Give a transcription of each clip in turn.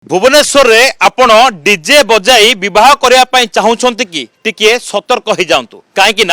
भुवनेश्वर रे आपण डीजे बजाई विवाह करने चाहूंट कि टिके सतर्क हो जातु कहीं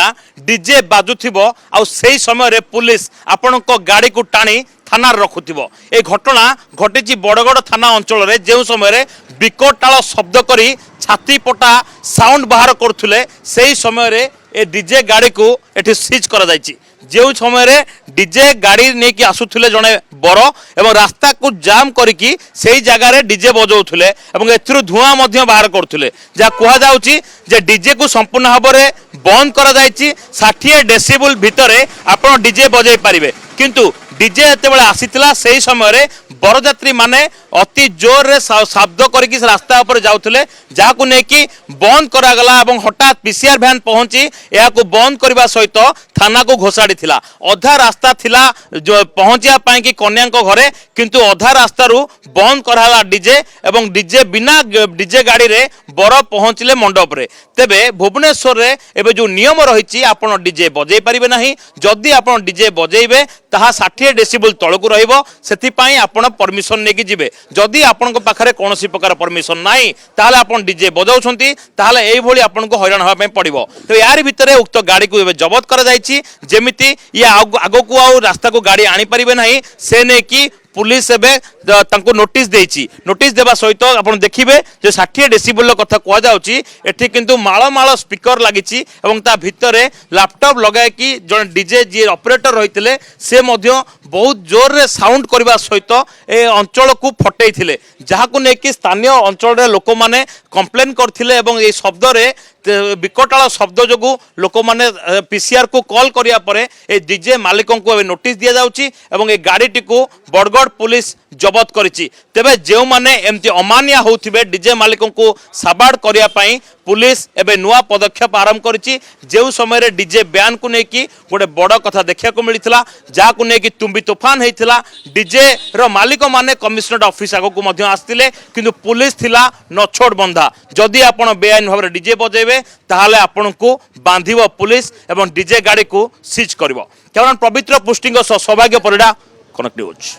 डीजे बाजुथिबो आ सेही समय रे पुलिस आपण गाड़ी को टाणी थाना रखुथिबो। ए घटना घटी बड़गड़ थाना अंचल रे जो समय रे विकटाल शब्द करी छाती पटा साउंड बाहर करुले से समय रे ए डीजे गाड़ी को एठी सीज करा जायछि। जो समय रे डीजे गाड़ी नेकी आसुथिले जने बर एवं रास्ता को जाम करिकी सेही जगह रे डीजे बजाउथिले एवं एथिरु धुआं मध्य बाहर करुथिले जा कुहा जाउछि जे डीजे को संपूर्ण भाव में बंद करा जायछि। 60 डेसिबल भितरे आपण डीजे बजाई पारिबे किंतु डीजे एतेबेले आसीतिला सेही समय रे बरजात्री माने अति जोर रे शब्द करके रास्ता ऊपर जाउथिले जाकु नेकी बंद करागला एवं हठात पीसीआर वैन पहुंची याकु बंद करबा सहित थाना को घोषाड़ी थिला। अधा रास्ता थिला जो पहुंचिया पाई कि कन्या को घरे किंतु अधा रास्ता रु बंद कराला डीजे एवं डीजे बिना डीजे गाड़ी रे बर पहुंचले मंडप रे। तेबे भुवनेश्वर रे एबे जो नियम रहिछि आपण डीजे बजाई परिबे नाही। जदि आपण डीजे बजाइबे ताहा 60 डेसिबल तळकु रहिबो सेति पई आपण परमिशन नेकी जिबे। जदि आपण पाखरे कोनोसी प्रकार परमिशन नाही ताहाले आपण डीजे बजाउछंती ताहाले एई भली आपण को हैरान होबा पई पड़िबो। तो यार भितरे उक्त गाड़ी को एबे जब्त करा जायछि जेमिति या आगो को आ रास्ता को गाड़ी आनी परिबे नाही से नेकी पुलिस एबे तांको नोटिस देछि। नोटिस देबा सहित आपण देखिबे जे 60 डेसिबल कथा कुआ जाउछि एठी किंतु माळ माळ स्पीकर लागिछि एवं ता भितरे लैपटॉप लगाय कि जन डीजे जे ऑपरेटर रहितले से मध्य बहुत जोर रे साउंड करबा सहित ए अंचल को फटैथिले जहाकु नेकी स्थानीय अंचल रे लोक माने कंप्लेन करथिले एवं ए शब्द रे विकटाल शब्द जोगु लोक माने पीसीआर को कॉल करिया परे ए डीजे मालिकों को नोटिस दिया जाउछि एवं ए गाड़ी को बड़गड़ पुलिस जबत करिछि। तेबे जेउ माने एमती अमानिया होथिबे डीजे मालिकों को साबाड़ करिया पई पुलिस एबे नुआ पदक्षेप आरंभ करिछि। जेउ समय रे डीजे बैन को नेकी गोटे बड़ कथा देखिया को मिलिथिला जाकु नेकी तुम्बी तूफान हेतिला। डीजे रो मालिक माने कमिश्नरेट ऑफिस आगो को मध्य आस्तिले किंतु पुलिस थिला नछोड़ बंधा। जदि आपण बेआईन भाव डीजे बजेबे ताहाले आपण को बांधिबो पुलिस एवं डीजे गाड़ी को सीज करिवो। केवल पवित्र पुष्टिंग सौभाग्य परिडा कनेक्ट न्यूज।